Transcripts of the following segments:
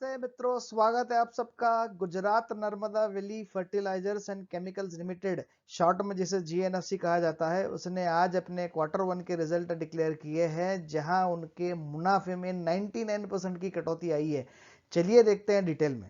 नमस्ते मित्रों, स्वागत है आप सबका। Gujarat Narmada valley fertilizers and chemicals limited, short में जिसे जीएनएफसी कहा जाता है, उसने आज अपने क्वार्टर वन के रिजल्ट डिक्लेयर किए हैं, जहां उनके मुनाफे में 99% की कटौती आई है। चलिए देखते हैं डिटेल में।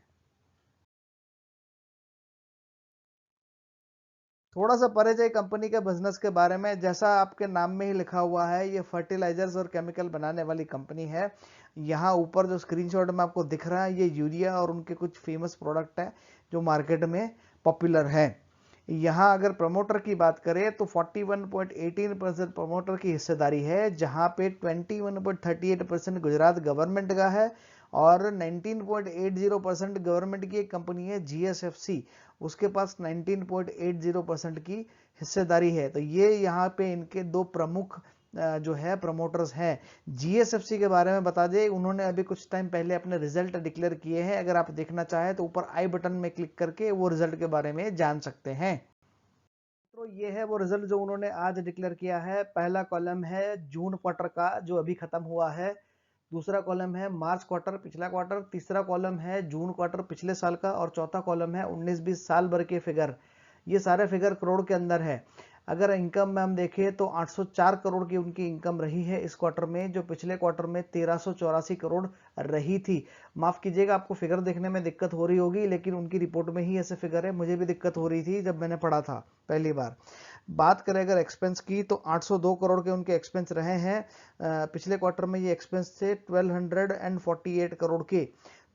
थोड़ा सा परिचय कंपनी के बिजनेस के बारे में। जैसा आपके नाम में ही लिखा हुआ है, ये फर्टिलाइजर्स और केमिकल बनाने वाली कंपनी है। यहाँ ऊपर जो स्क्रीनशॉट में आपको दिख रहा है, ये यूरिया और उनके कुछ फेमस प्रोडक्ट है जो मार्केट में पॉपुलर है। यहाँ अगर प्रमोटर की बात करें तो 41.18% प्रमोटर की हिस्सेदारी है, जहां पे 21.38% गुजरात गवर्नमेंट का है और 19.80% गवर्नमेंट की एक कंपनी है जीएसएफसी, उसके पास 19.80% की हिस्सेदारी है। तो ये यहाँ पे इनके दो प्रमुख जो है प्रमोटर्स हैं। जीएसएफसी के बारे में बता दें, उन्होंने अभी कुछ टाइम पहले अपने रिजल्ट डिक्लेयर किए हैं। अगर आप देखना चाहें तो ऊपर आई बटन में क्लिक करके वो रिजल्ट के बारे में जान सकते हैं। तो ये है वो रिजल्ट जो उन्होंने आज डिक्लेयर किया है। पहला कॉलम है जून क्वार्टर का जो अभी खत्म हुआ है, दूसरा कॉलम है मार्च क्वार्टर पिछला क्वार्टर, तीसरा कॉलम है जून क्वार्टर पिछले साल का और चौथा कॉलम है 19-20 साल भर के फिगर। ये सारे फिगर करोड़ के अंदर है। अगर इनकम में हम देखें तो 804 करोड़ की उनकी इनकम रही है इस क्वार्टर में, जो पिछले क्वार्टर में 1384 करोड़ रही थी। माफ कीजिएगा, आपको फिगर देखने में दिक्कत हो रही होगी, लेकिन उनकी रिपोर्ट में ही ऐसे फिगर है। मुझे भी दिक्कत हो रही थी जब मैंने पढ़ा था पहली बार। बात करें अगर एक्सपेंस की तो 802 करोड़ के उनके एक्सपेंस रहे हैं। पिछले क्वार्टर में ये एक्सपेंस थे 1248 करोड़ के।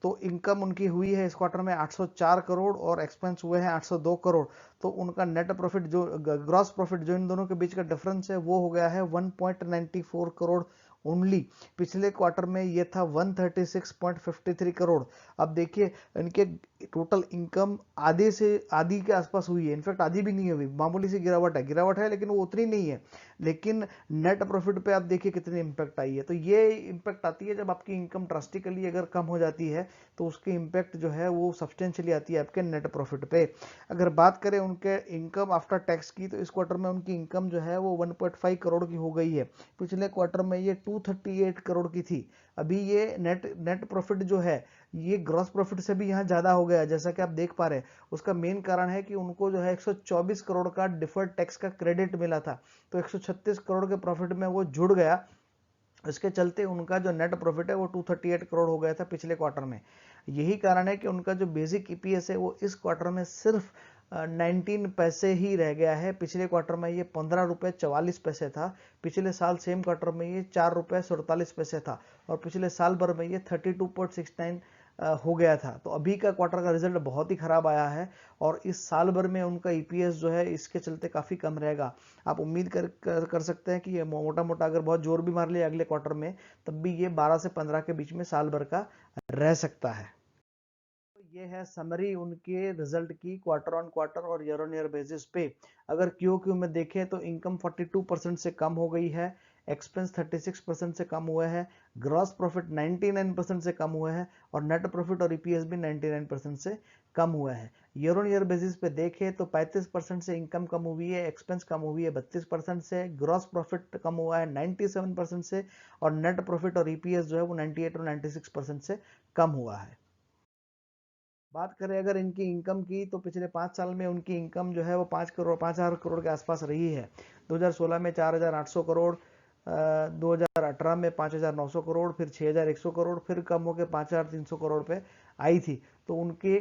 तो इनकम उनकी हुई है इस क्वार्टर में 804 करोड़ और एक्सपेंस हुए हैं 802 करोड़। तो उनका नेट प्रॉफिट जो ग्रॉस प्रॉफिट जो इन दोनों के बीच का डिफरेंस है वो हो गया है 1.94 करोड़ ओनली। पिछले क्वार्टर में ये था 136.53 करोड़। अब देखिए इनके टोटल इनकम आधी के आसपास हुई है। इनफैक्ट आधी भी नहीं हुई, मामूली सी गिरावट है लेकिन वो उतनी नहीं है। लेकिन नेट प्रॉफिट पे आप देखिए कितनी इंपैक्ट आई है। तो ये इंपैक्ट आती है जब आपकी इनकम ड्रास्टिकली अगर कम हो जाती है, तो उसकी इंपैक्ट जो है वो सब्सटेंशियली आती है आपके नेट प्रॉफिट पे। अगर बात करें उनके इनकम आफ्टर टैक्स की, तो इस क्वार्टर में उनकी इनकम जो है वो 1.5 करोड़ की हो गई है। पिछले क्वार्टर में ये 238 करोड़ की थी। अभी ये नेट प्रॉफिट जो है ये ग्रॉस प्रॉफिट से भी यहाँ ज्यादा हो गया, जैसा कि आप देख पा रहे हैं। उसका मेन कारण है कि उनको जो है 124 करोड़ का डिफर्ड टैक्स का क्रेडिट मिला था, तो 136 करोड़ के प्रॉफिट में वो जुड़ गया। इसके चलते उनका जो नेट प्रॉफिट है वो 238 करोड़ हो गया था पिछले क्वार्टर में। यही कारण है कि उनका जो बेसिक ईपीएस है वो इस क्वार्टर में सिर्फ 19 पैसे ही रह गया है। पिछले क्वार्टर में ये 15 रुपए 44 पैसे था। पिछले साल सेम क्वार्टर में ये 4 रुपए 47 पैसे था और पिछले साल भर में ये 32.69 हो गया था। तो अभी का क्वार्टर का रिजल्ट बहुत ही खराब आया है और इस साल भर में उनका ईपीएस जो है इसके चलते काफी कम रहेगा। आप उम्मीद कर सकते हैं कि ये मोटा मोटा अगर बहुत जोर भी मार लिया अगले क्वार्टर में, तब भी ये 12 से 15 के बीच में साल भर का रह सकता है। तो ये है समरी उनके रिजल्ट की क्वार्टर ऑन क्वार्टर और ईयर ऑन ईयर बेसिस पे। अगर क्यू में देखें तो इनकम 42% से कम हो गई है, एक्सपेंस 36% से कम हुए हैं, ग्रॉस प्रॉफिट 99% से कम हुए हैं और नेट प्रॉफिट और ईपीएस भी 99% से कम हुआ है। ईयर ऑन ईयर बेसिस पे देखें तो 35% से इनकम कम हुई है, एक्सपेंस कम हुई है 32% से, ग्रॉस प्रॉफिट कम हुआ है 97% से और नेट प्रॉफिट और ईपीएस जो है वो 98 और 96% से कम हुआ है। बात करें अगर इनकी इनकम की तो पिछले 5 साल में उनकी इनकम जो है वो 5,000 करोड़ के आसपास रही है। 2016 में 4,800 करोड़, 2018 में 5,900 करोड़, फिर 6,100 करोड़, फिर कम होकर 5,300 करोड़ पे आई थी। तो उनके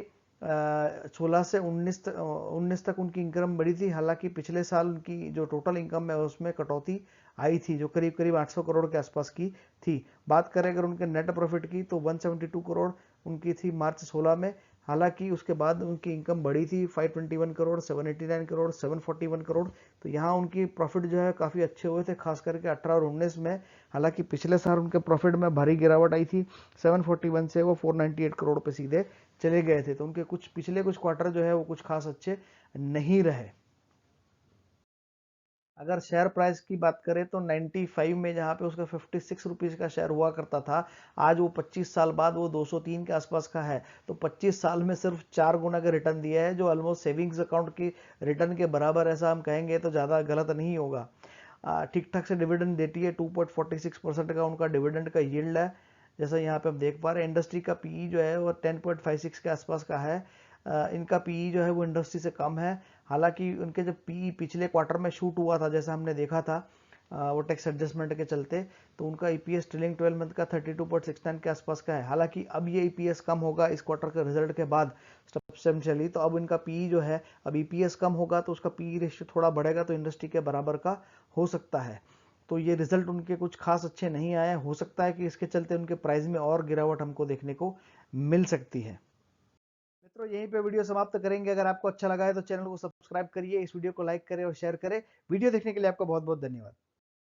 16 से 19 तक उनकी इनकम बढ़ी थी। हालांकि पिछले साल उनकी जो टोटल इनकम है उसमें कटौती आई थी, जो करीब करीब 800 करोड़ के आसपास की थी। बात करें अगर उनके नेट प्रॉफिट की तो 172 करोड़ उनकी थी मार्च 16 में। हालांकि उसके बाद उनकी इनकम बढ़ी थी 521 करोड़, 789 करोड़, 741 करोड़। तो यहाँ उनकी प्रॉफिट जो है काफ़ी अच्छे हुए थे, खास करके 18 और 19 में। हालांकि पिछले साल उनके प्रॉफिट में भारी गिरावट आई थी, 741 से वो 498 करोड़ पे सीधे चले गए थे। तो उनके कुछ पिछले कुछ क्वार्टर जो है वो कुछ खास अच्छे नहीं रहे। अगर शेयर प्राइस की बात करें तो 95 में जहां पे उसका 56 रुपीज का शेयर हुआ करता था, आज वो 25 साल बाद वो 203 के आसपास का है। तो 25 साल में सिर्फ 4 गुना का रिटर्न दिया है, जो ऑलमोस्ट सेविंग्स अकाउंट की रिटर्न के बराबर, ऐसा हम कहेंगे तो ज़्यादा गलत नहीं होगा। ठीक ठाक से डिविडेंड देती है, 2.46% का उनका डिविडेंड का यील्ड है। जैसा यहाँ पे हम देख पा रहे हैं, इंडस्ट्री का पीई जो है वो 10.56 के आसपास का है। इनका पीई जो है वो इंडस्ट्री से कम है। हालांकि उनके जब पीई पिछले क्वार्टर में शूट हुआ था, जैसा हमने देखा था, वो टैक्स एडजस्टमेंट के चलते, तो उनका ईपीएस ट्रेलिंग 12 मंथ का 32.69 के आसपास का है। हालांकि अब ये ईपीएस कम होगा इस क्वार्टर के रिजल्ट के बाद सब्सटेंशियली, तो अब इनका पीई जो है, अब ईपीएस कम होगा तो उसका पीई रेशियो थोड़ा बढ़ेगा, तो इंडस्ट्री के बराबर का हो सकता है। तो ये रिजल्ट उनके कुछ खास अच्छे नहीं आए, हो सकता है कि इसके चलते उनके प्राइस में और गिरावट हमको देखने को मिल सकती है। मित्रों, यहीं पे वीडियो समाप्त करेंगे। अगर आपको अच्छा लगा है तो चैनल को सब्सक्राइब करिए, इस वीडियो को लाइक करें और शेयर करें। वीडियो देखने के लिए आपका बहुत बहुत धन्यवाद।